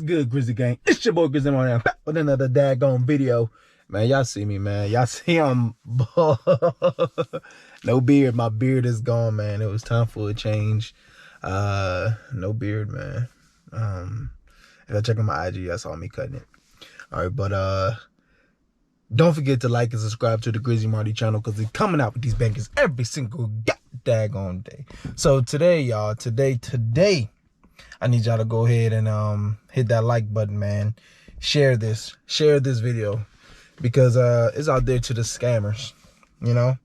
good, Grizzly gang? It's your boy Grizzly on with another daggone video. Man, y'all see me, man. Y'all see I'm no beard. My beard is gone, man. It was time for a change. No beard, man. If I check on my IG, y'all saw me cutting it. All right, but don't forget to like and subscribe to the Grizzly Marty channel because he's coming out with these bangers every single daggone day. So today, y'all, today, I need y'all to go ahead and hit that like button, man. Share this video because it's out there to the scammers, you know.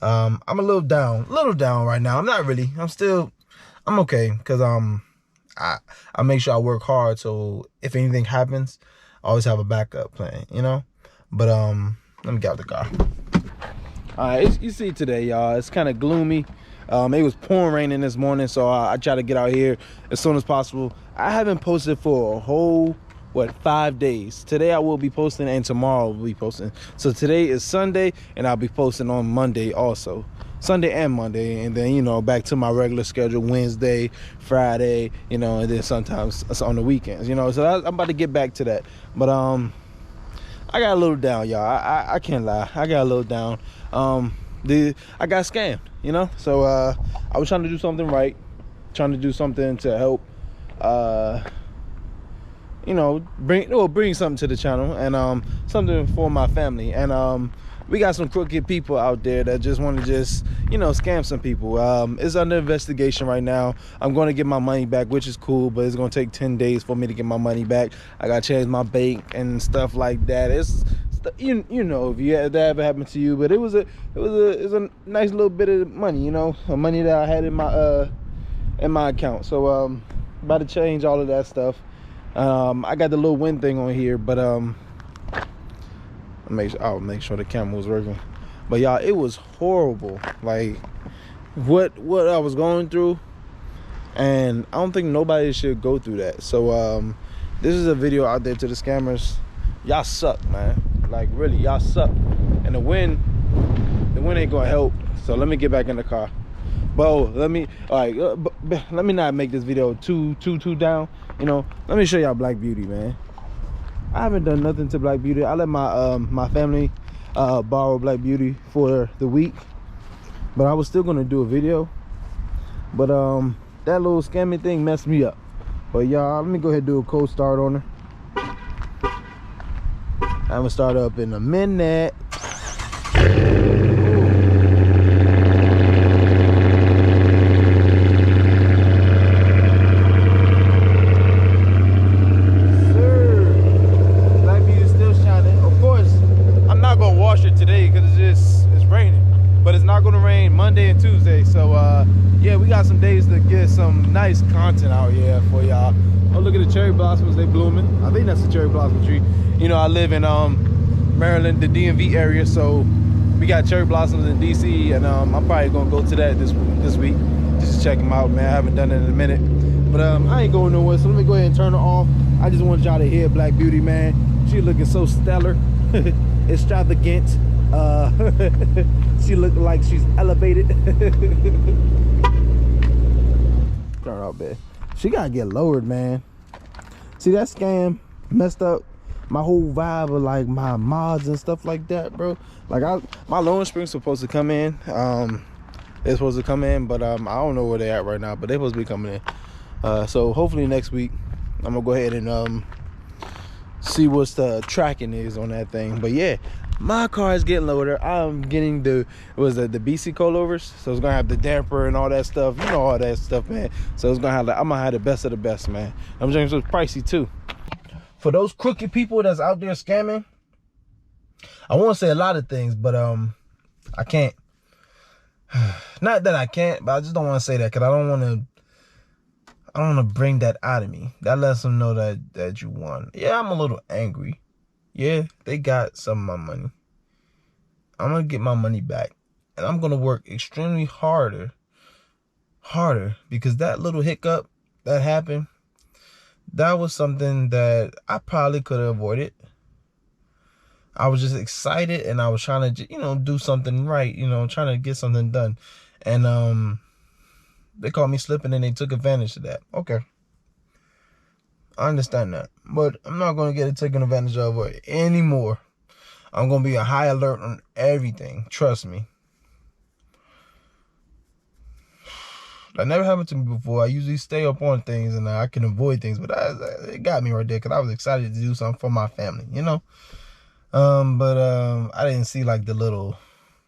I'm a little down right now. I'm not really. I'm okay because I make sure I work hard so if anything happens, I always have a backup plan, you know. But let me get out the car. All right, you see today, y'all, it's kind of gloomy. It was pouring raining this morning, so I try to get out here as soon as possible. I haven't posted for a whole 5 days. Today I will be posting and tomorrow will be posting. So today is Sunday and I'll be posting on Monday also. Sunday and Monday, and then, you know, back to my regular schedule Wednesday, Friday, you know, and then sometimes it's on the weekends, you know. So I'm about to get back to that. But I got a little down, y'all. I can't lie. I got a little down. I got scammed, you know. So I was trying to do something right, trying to do something to help you know, bring something to the channel and something for my family. And we got some crooked people out there that just want to you know, scam some people. It's under investigation right now. I'm going to get my money back, which is cool, but it's going to take 10 days for me to get my money back. I got to change my bank and stuff like that. It's you know, if that ever happened to you, but it was a nice little bit of money, you know, money that I had in my account. So about to change all of that stuff. I got the little win thing on here, but I'll make sure the camera was working. But y'all, it was horrible, like what I was going through, and I don't think nobody should go through that. So this is a video out there to the scammers. Y'all suck, man. Like, really, y'all suck. And the wind ain't gonna help. So let me get back in the car. But let me not make this video too down, you know. Let me show y'all Black Beauty, man. I haven't done nothing to Black Beauty. I let my family borrow Black Beauty for the week, but I was still gonna do a video. But that little scamming thing messed me up. But y'all, let me go ahead and do a cold start on her. I'm gonna start up in a minute. Monday and Tuesday, so yeah, we got some days to get some nice content out here for y'all. Oh, look at the cherry blossoms, they blooming. I think that's a cherry blossom tree. You know, I live in Maryland, the DMV area, so we got cherry blossoms in DC, and I'm probably gonna go to that this week just to check them out, man. I haven't done it in a minute, but I ain't going nowhere, so let me go ahead and turn her off. I just want y'all to hear Black Beauty, man. She looking so stellar. Extravagant. She looked like she's elevated. Turn out bad. She gotta get lowered, man. See, that scam messed up my whole vibe of like my mods and stuff like that, bro. Like my lowering spring's supposed to come in. They're supposed to come in, but I don't know where they're at right now, but they're supposed to be coming in. So hopefully next week I'm gonna go ahead and see what's the tracking is on that thing. But yeah, my car is getting lowered. I'm getting the BC coilovers, so it's gonna have the damper and all that stuff, you know, all that stuff, man. So it's gonna have I'm gonna have the best of the best, man. I'm saying it's pricey too. For those crooked people that's out there scamming, I want to say a lot of things, but I can't. Not that I can't, but I just don't want to say that because I don't want to bring that out of me. That lets them know that you won. Yeah, I'm a little angry. Yeah, they got some of my money. I'm gonna get my money back, and I'm gonna work extremely harder because that little hiccup that happened, that was something that I probably could have avoided. I was just excited, and I was trying to, you know, do something right, you know, trying to get something done, and they caught me slipping, and they took advantage of that. Okay. I understand that. But I'm not going to get it taken advantage of anymore. I'm going to be on high alert on everything. Trust me. That never happened to me before. I usually stay up on things and I can avoid things. But it got me right there because I was excited to do something for my family, you know? I didn't see like the little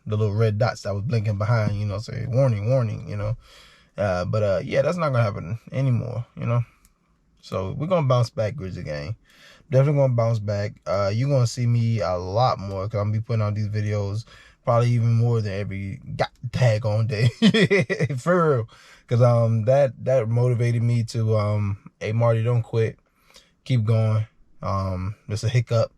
red dots that was blinking behind, you know, say warning, warning, you know. Yeah, that's not gonna happen anymore, you know. So we're gonna bounce back, Grizzly gang. Definitely gonna bounce back. You're gonna see me a lot more because I'm gonna be putting out these videos probably even more than every daggone day. For real. Cause that motivated me to hey Marty, don't quit. Keep going. It's a hiccup.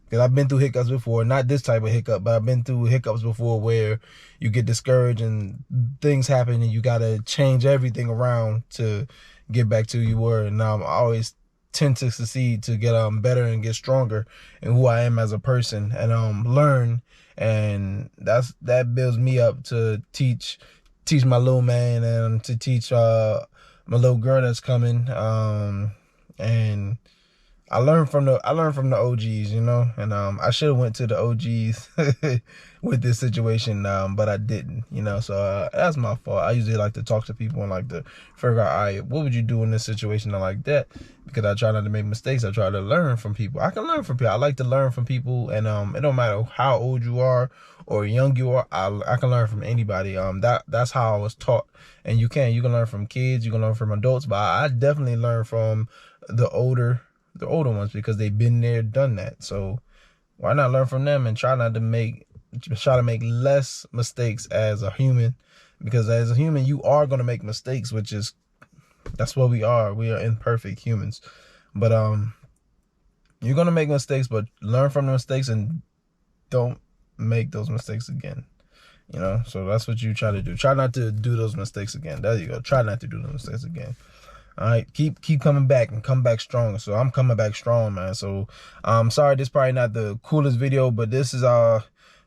Because I've been through hiccups before, not this type of hiccup, but I've been through hiccups before where you get discouraged and things happen and you got to change everything around to get back to who you were. And I always tend to succeed, to get better and get stronger in who I am as a person and learn. And that builds me up to teach my little man and to teach my little girl that's coming. And I learned from the OGs, you know, and I should have went to the OGs with this situation, but I didn't, you know. So that's my fault. I usually like to talk to people and like to figure out, all right, what would you do in this situation and like that? Because I try not to make mistakes. I try to learn from people. I can learn from people. I like to learn from people, and it don't matter how old you are or young you are. I can learn from anybody. That's how I was taught, and you can learn from kids, you can learn from adults, but I definitely learn from the older ones because they've been there, done that. So why not learn from them and try to make less mistakes as a human? Because as a human, you are going to make mistakes, that's what we are. We are imperfect humans. But you're going to make mistakes, but learn from the mistakes and don't make those mistakes again. You know, so that's what you try to do. Try not to do those mistakes again. There you go. Try not to do those mistakes again. All right, keep coming back and come back strong. So I'm coming back strong, man. So I'm sorry, this is probably not the coolest video, but this is for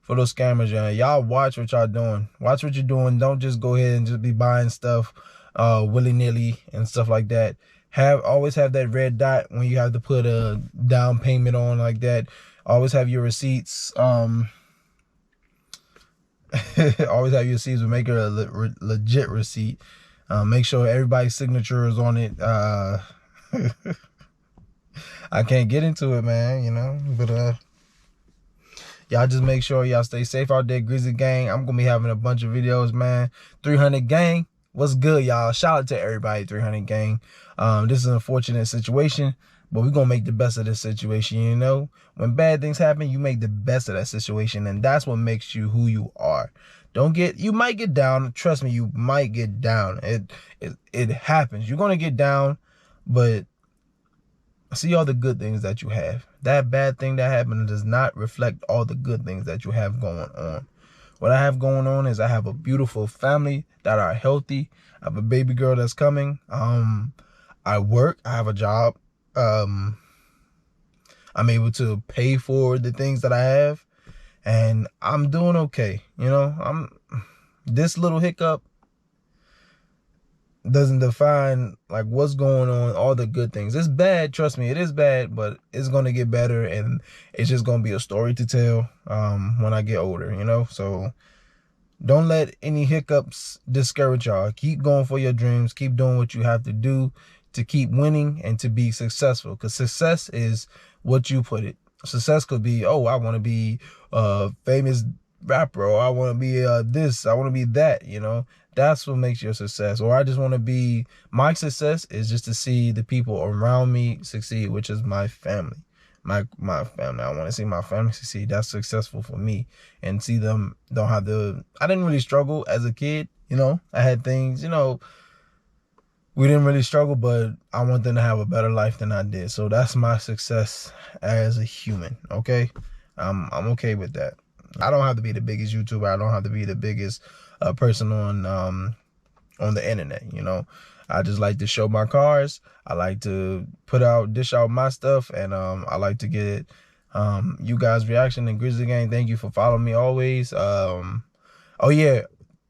those scammers, y'all watch what y'all doing. Watch what you're doing. Don't just go ahead and just be buying stuff willy-nilly and stuff like that. Always have that red dot when you have to put a down payment on like that. Always have your receipts. Always have your receipts, but make it a legit receipt. Make sure everybody's signature is on it. I can't get into it, man, you know, but y'all just make sure y'all stay safe out there, Grizzly gang. I'm gonna be having a bunch of videos, man. 300 gang, what's good, y'all? Shout out to everybody, 300 gang. This is an unfortunate situation, but we're gonna make the best of this situation, you know. When bad things happen, you make the best of that situation, and that's what makes you who you are. You might get down. Trust me, you might get down. It happens. You're going to get down, but see all the good things that you have. That bad thing that happened does not reflect all the good things that you have going on. What I have going on is I have a beautiful family that are healthy. I have a baby girl that's coming. I work. I have a job. I'm able to pay for the things that I have. And I'm doing okay, you know. This little hiccup doesn't define like what's going on, all the good things. It's bad, trust me, it is bad, but it's gonna get better, and it's just gonna be a story to tell when I get older, you know. So don't let any hiccups discourage y'all. Keep going for your dreams. Keep doing what you have to do to keep winning and to be successful, because success is what you put it. Success could be, oh, I want to be a famous rapper, or I want to be this, I want to be that, you know. That's what makes your success. Or I just want to be, my success is just to see the people around me succeed, which is my family. My family. I want to see my family succeed. That's successful for me. And see them don't have the, I didn't really struggle as a kid, you know. I had things, you know, we didn't really struggle, but I want them to have a better life than I did. So that's my success as a human, okay? I'm okay with that. I don't have to be the biggest YouTuber. I don't have to be the biggest person on the internet, you know? I just like to show my cars. I like to dish out my stuff, and I like to get you guys' reaction. And Grizzly gang, thank you for following me always. Oh yeah,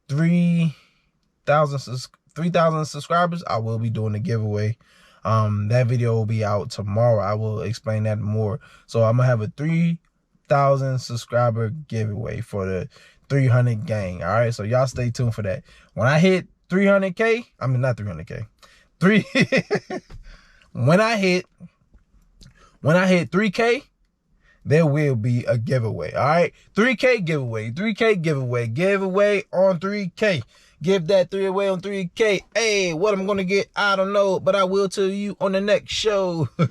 3,000 subscribers, I will be doing a giveaway. That video will be out tomorrow. I will explain that more. So I'm gonna have a 3,000 subscriber giveaway for the 300 gang. All right, so y'all stay tuned for that. When I hit 300K, I mean not 300K, when I hit 3K, there will be a giveaway. All right, 3K giveaway, 3K giveaway on 3K. Give that 3 away on 3K. Hey, what I'm gonna get, I don't know, but I will tell you on the next show. All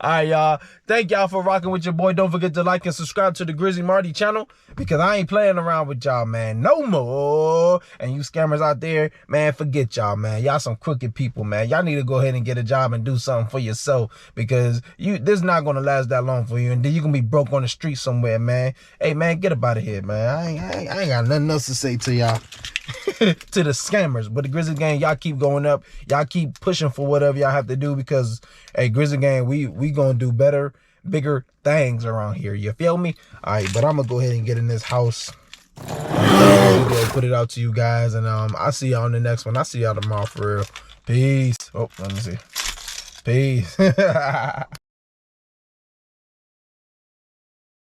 right, y'all. Thank y'all for rocking with your boy. Don't forget to like and subscribe to the Grizzly Marty channel, because I ain't playing around with y'all, man, no more. And you scammers out there, man, forget y'all, man. Y'all some crooked people, man. Y'all need to go ahead and get a job and do something for yourself, because this not gonna last that long for you, and then you're gonna be broke on the street somewhere, man. Hey, man, get up out of here, man. I ain't got nothing else to say to y'all. To the scammers. But the Grizzly gang, y'all keep going up. Y'all keep pushing for whatever y'all have to do, because hey, Grizzly gang, we gonna do better, bigger things around here. You feel me? All right, but I'm gonna go ahead and get in this house. Go put it out to you guys, and I'll see y'all on the next one. I'll see y'all tomorrow for real. Peace. Oh, let me see. Peace.